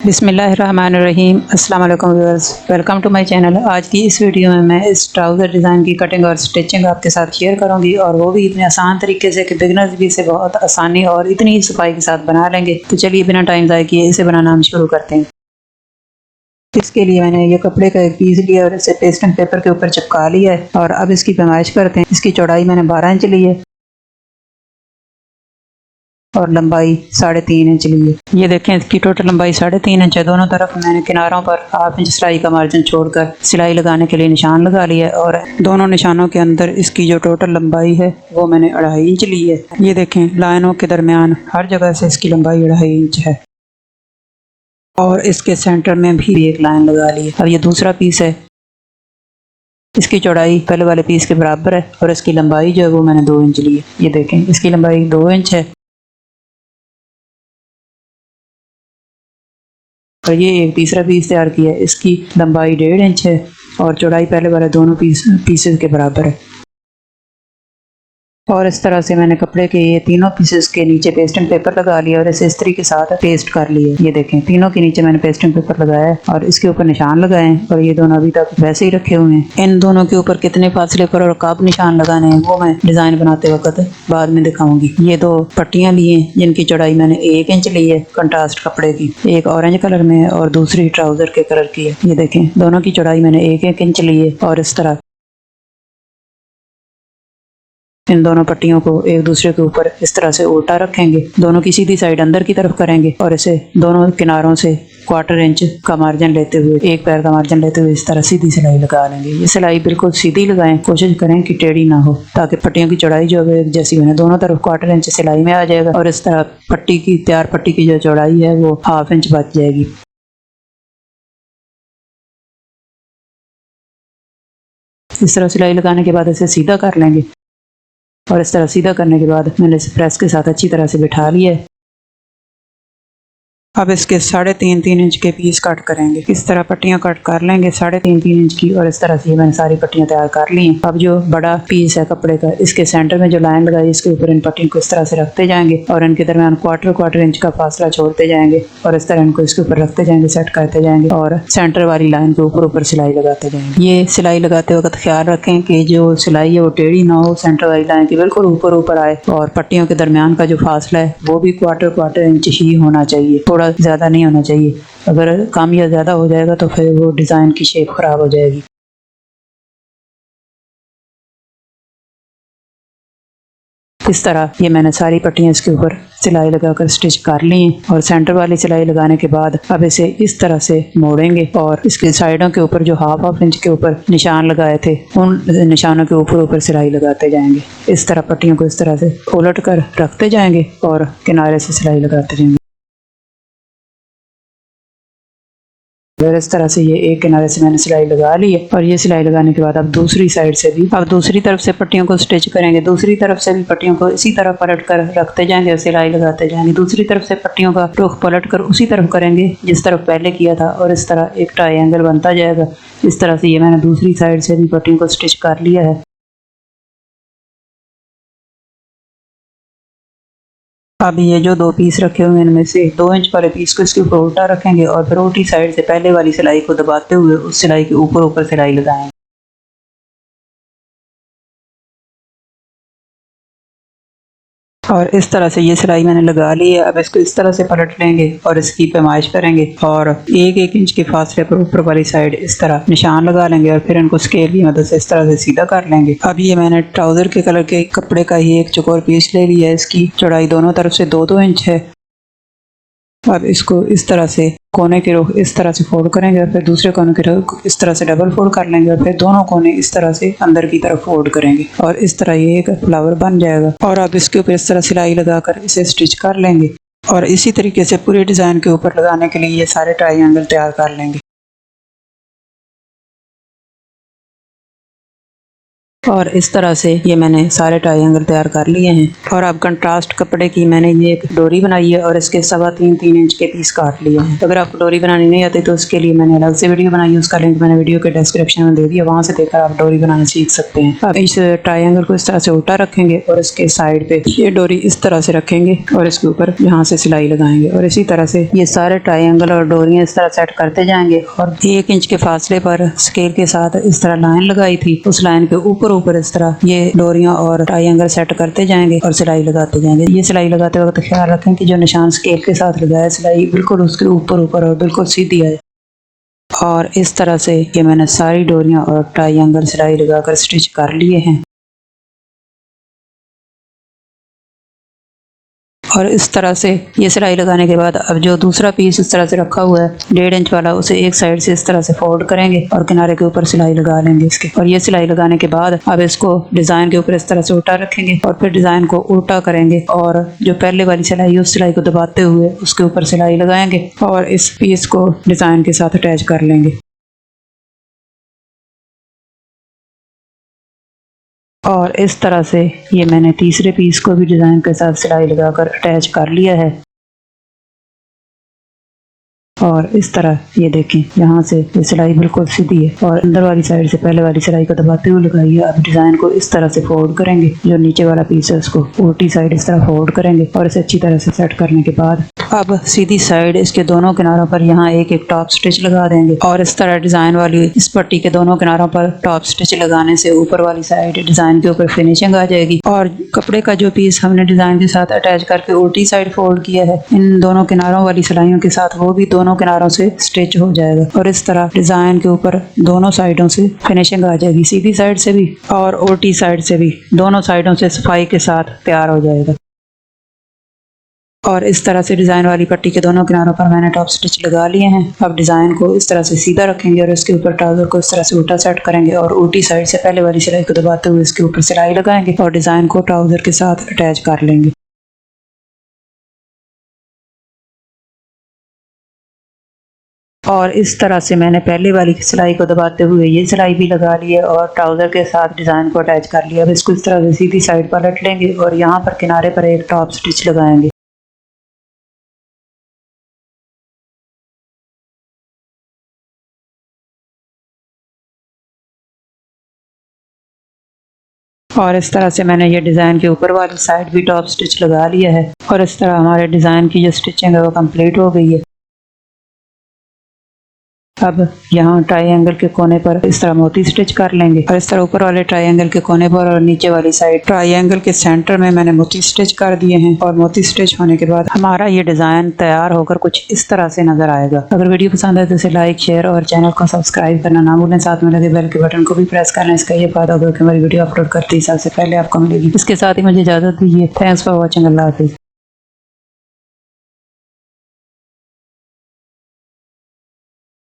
बिस्मिल्लाहिर्रहमानिर्रहीम। अस्सलाम वालेकुम viewers, welcome to my channel. आज की इस वीडियो में मैं इस ट्राउज़र डिज़ाइन की कटिंग और स्टिचिंग आपके साथ शेयर करूंगी, और वो भी इतने आसान तरीके से कि बिगिनर्स भी इसे बहुत आसानी और इतनी ही सफाई के साथ बना लेंगे। तो चलिए बिना टाइम ज़ाया किए इसे बनाना हम शुरू करते हैं। इसके लिए मैंने ये कपड़े का एक पीस लिया और इसे पेस्टिंग पेपर के ऊपर चिपका लिया है, और अब इसकी पैमाइश करते हैं। इसकी चौड़ाई मैंने 12 इंच ली है और लंबाई 3.5 इंच ली है। ये देखें, इसकी टोटल लंबाई 3.5 इंच है। दोनों तरफ मैंने किनारों पर 1/2 इंच सिलाई का मार्जिन छोड़कर सिलाई लगाने के लिए निशान लगा लिया है, और दोनों निशानों के अंदर इसकी जो टोटल लंबाई है वो मैंने 2.5 इंच ली है। ये देखें, लाइनों के दरमियान हर जगह से इसकी लंबाई 2.5 इंच है, और इसके सेंटर में भी एक लाइन लगा ली है। अब ये दूसरा पीस है, इसकी चौड़ाई पहले वाले पीस के बराबर है, और इसकी लंबाई जो है वो मैंने 2 इंच ली है। ये देखें, इसकी लंबाई 2 इंच है, और ये एक तीसरा पीस तैयार किया है। इसकी लंबाई 1.5 इंच है, और चौड़ाई पहले वाले दोनों पीसेस के बराबर है। और इस तरह से मैंने कपड़े के ये तीनों पीसेस के नीचे पेस्टिंग पेपर लगा लिया, और इसे इस्त्री के साथ पेस्ट कर लिए। ये देखें, तीनों के नीचे मैंने पेस्टिंग पेपर लगाया है और इसके ऊपर निशान लगाए हैं, और ये दोनों अभी तक वैसे ही रखे हुए हैं। इन दोनों के ऊपर कितने फासले पर और कब निशान लगाने हैं वो मैं डिजाइन बनाते वक्त बाद में दिखाऊंगी। ये 2 पट्टियां ली हैं जिनकी चौड़ाई मैंने 1 इंच ली है कंट्रास्ट कपड़े की, एक ऑरेंज कलर में है और दूसरी ट्राउजर के कलर की है। ये देखें, दोनों की चौड़ाई मैंने 1-1 इंच ली है, और इस तरह इन दोनों पट्टियों को एक दूसरे के ऊपर इस तरह से उल्टा रखेंगे। दोनों की सीधी साइड अंदर की तरफ करेंगे, और इसे दोनों किनारों से 1/4 इंच का मार्जिन लेते हुए, एक पैर का मार्जिन लेते हुए इस तरह सीधी सिलाई लगा लेंगे। ये सिलाई बिल्कुल सीधी लगाएं, कोशिश करें कि टेढ़ी ना हो, ताकि पट्टियों की चौड़ाई जो है एक जैसी बने। दोनों तरफ 1/4 इंच सिलाई में आ जाएगा, और इस तरह तैयार पट्टी की जो चौड़ाई है वो 1/2 इंच बच जाएगी। इस तरह सिलाई लगाने के बाद इसे सीधा कर लेंगे, और इस तरह सीधा करने के बाद मैंने इसे प्रेस के साथ अच्छी तरह से बिठा लिया है। अब इसके 3.5-3 इंच के पीस कट करेंगे। इस तरह पट्टियां कट कर लेंगे 3.5-3 इंच की, और इस तरह से मैंने सारी पट्टियां तैयार कर ली हैं। अब जो बड़ा पीस है कपड़े का, इसके सेंटर में जो लाइन लगाई इसके ऊपर इन पट्टियों को इस तरह से रखते जाएंगे, और इनके दरमियान 1/4 इंच का फासला छोड़ते जाएंगे, और इस तरह इनको इसके ऊपर रखते जाएंगे, सेट करते जाएंगे, और सेंटर वाली लाइन के ऊपर सिलाई लगाते जाएंगे। ये सिलाई लगाते वक्त ख्याल रखें कि जो सिलाई है वो टेढ़ी ना हो, सेंटर वाली लाइन के बिल्कुल ऊपर आए, और पट्टियों के दरमियान का जो फासला है वो भी 1/4 इंच ही होना चाहिए, थोड़ा ज़्यादा नहीं होना चाहिए। अगर कम या ज़्यादा हो जाएगा तो फिर वो डिज़ाइन की शेप ख़राब हो जाएगी। इस तरह ये मैंने सारी पट्टियाँ इसके ऊपर सिलाई लगाकर स्टिच कर ली हैं, और सेंटर वाली सिलाई लगाने के बाद अब इसे इस तरह से मोड़ेंगे, और इसके साइडों के ऊपर जो 1/2 इंच के ऊपर निशान लगाए थे उन निशानों के ऊपर सिलाई लगाते जाएंगे। इस तरह पट्टियों को इस तरह से उलट कर रखते जाएंगे, और किनारे से सिलाई लगाते जाएंगे। फिर इस तरह से ये एक किनारे से मैंने सिलाई लगा ली है, और ये सिलाई लगाने के बाद अब दूसरी साइड से भी, अब दूसरी तरफ से पट्टियों को स्टिच करेंगे। दूसरी तरफ से भी पट्टियों को इसी तरह पलट कर रखते जाएंगे और सिलाई लगाते जाएंगे। दूसरी तरफ से पट्टियों का रुख पलट कर उसी तरफ करेंगे जिस तरफ पहले किया था, और इस तरह एक ट्रायंगल बनता जाएगा। इस तरह से ये मैंने दूसरी साइड से भी पट्टियों को स्टिच कर लिया है। अब ये जो 2 पीस रखे हुए हैं इनमें से 2 इंच वाले पीस को इसके ऊपर उल्टा रखेंगे, और फिर उल्टी साइड से पहले वाली सिलाई को दबाते हुए उस सिलाई के ऊपर सिलाई लगाएंगे। और इस तरह से ये सिलाई मैंने लगा ली है। अब इसको इस तरह से पलट लेंगे और इसकी पैमाइश करेंगे, और 1-1 इंच के फासले पर ऊपर वाली साइड इस तरह निशान लगा लेंगे, और फिर इनको स्केल की मदद से इस तरह से सीधा कर लेंगे। अब ये मैंने ट्राउजर के कलर के कपड़े का ही एक चौकोर पीस ले लिया है। इसकी चौड़ाई दोनों तरफ से 2-2 इंच है। अब इसको इस तरह से कोने के रुख इस तरह से फोल्ड करेंगे, और फिर दूसरे कोने के रुख इस तरह से डबल फोल्ड कर लेंगे, और फिर दोनों कोने इस तरह से अंदर की तरफ फोल्ड करेंगे, और इस तरह ये एक फ्लावर बन जाएगा। और अब इसके ऊपर इस तरह सिलाई लगाकर इसे स्टिच कर लेंगे, और इसी तरीके से पूरे डिज़ाइन के ऊपर लगाने के लिए ये सारे ट्रायंगल तैयार कर लेंगे। और इस तरह से ये मैंने सारे ट्रायंगल तैयार कर लिए हैं। और अब कंट्रास्ट कपड़े की मैंने ये एक डोरी बनाई है और इसके 3.25 इंच के पीस काट लिए हैं। तो अगर आपको डोरी बनानी नहीं आती तो उसके लिए मैंने अलग से वीडियो बनाई है, उसका लिंक मैंने वीडियो के डिस्क्रिप्शन में दे दिया, वहाँ से देखकर आप डोरी बनाना सीख सकते हैं। अब इस ट्रायंगल को इस तरह से उल्टा रखेंगे और इसके साइड पे ये डोरी इस तरह से रखेंगे और इसके ऊपर यहाँ से सिलाई लगाएंगे और इसी तरह से ये सारे ट्रायंगल और डोरियाँ इस तरह सेट करते जाएंगे। और 1 इंच के फासले पर स्केल के साथ इस तरह लाइन लगाई थी, उस लाइन के ऊपर इस तरह ये डोरियां और ट्रायंगल सेट करते जाएंगे और सिलाई लगाते जाएंगे। ये सिलाई लगाते वक्त ख्याल रखें कि जो निशान स्केल के साथ लगाया सिलाई बिल्कुल उसके ऊपर और बिल्कुल सीधी आए। और इस तरह से ये मैंने सारी डोरियां और ट्रायंगल सिलाई लगाकर स्टिच कर लिए हैं। और इस तरह से ये सिलाई लगाने के बाद अब जो दूसरा पीस इस तरह से रखा हुआ है 1.5 इंच वाला, उसे एक साइड से इस तरह से फोल्ड करेंगे और किनारे के ऊपर सिलाई लगा लेंगे इसके। और ये सिलाई लगाने के बाद अब इसको डिज़ाइन के ऊपर इस तरह से उल्टा रखेंगे और फिर डिज़ाइन को उल्टा करेंगे और जो पहले वाली सिलाई है उस सिलाई को दबाते हुए उसके ऊपर सिलाई लगाएंगे और इस पीस को डिज़ाइन के साथ अटैच कर लेंगे। और इस तरह से ये मैंने तीसरे पीस को भी डिज़ाइन के साथ सिलाई लगाकर अटैच कर लिया है। और इस तरह ये देखें यहाँ से ये सिलाई बिल्कुल सीधी है और अंदर वाली साइड से पहले वाली सिलाई को दबाते हुए लगाई है। अब डिज़ाइन को इस तरह से फोल्ड करेंगे, जो नीचे वाला पीस है उसको उल्टी साइड इस तरह फोल्ड करेंगे और इसे अच्छी तरह से सेट करने के बाद अब सीधी साइड इसके दोनों किनारों पर यहाँ एक टॉप स्टिच लगा देंगे। और इस तरह डिज़ाइन वाली इस पट्टी के दोनों किनारों पर टॉप स्टिच लगाने से ऊपर वाली साइड डिज़ाइन के ऊपर फिनिशिंग आ जाएगी। और कपड़े का जो पीस हमने डिज़ाइन के साथ अटैच करके उल्टी साइड फोल्ड किया है, इन दोनों किनारों वाली सिलाइयों के साथ वो भी दोनों किनारों से स्टिच हो जाएगा और इस तरह डिज़ाइन के ऊपर दोनों साइडों से फिनिशिंग आ जाएगी, सीधी साइड से भी और उल्टी साइड से भी, दोनों साइडों से सफाई के साथ तैयार हो जाएगा। और इस तरह से डिज़ाइन वाली पट्टी के दोनों किनारों पर मैंने टॉप स्टिच लगा लिए हैं। अब डिज़ाइन को इस तरह से सीधा रखेंगे और इसके ऊपर ट्राउज़र को इस तरह से उल्टा सेट करेंगे और उल्टी साइड से पहले वाली सिलाई को दबाते हुए इसके ऊपर सिलाई लगाएंगे और डिज़ाइन को ट्राउज़र के साथ अटैच कर लेंगे। और इस तरह से मैंने पहले वाली सिलाई को दबाते हुए ये सिलाई भी लगा ली है और ट्राउज़र के साथ डिज़ाइन को अटैच कर लिया। अब इसको इस तरह से सीधी साइड पलट लेंगे और यहाँ पर किनारे पर एक टॉप स्टिच लगाएंगे। और इस तरह से मैंने ये डिज़ाइन के ऊपर वाली साइड भी टॉप स्टिच लगा लिया है और इस तरह हमारे डिज़ाइन की जो स्टिचिंग है वो कंप्लीट हो गई है। अब यहाँ ट्रायंगल के कोने पर इस तरह मोती स्टिच कर लेंगे और इस तरह ऊपर वाले ट्रायंगल के कोने पर और नीचे वाली साइड ट्रायंगल के सेंटर में मैंने मोती स्टिच कर दिए हैं। और मोती स्टिच होने के बाद हमारा ये डिज़ाइन तैयार होकर कुछ इस तरह से नजर आएगा। अगर वीडियो पसंद आए तो इसे लाइक, शेयर और चैनल को सब्सक्राइब करना ना भूलें। साथ में लगे बेल के बटन को भी प्रेस करना। इसका ये फायदा होगा कि हमारी वीडियो अपलोड करते ही सबसे पहले आपको मिलेगी। इसके साथ ही मुझे इजाज़त दीजिए। Thanks for watching. अल्लाह हाफिज़।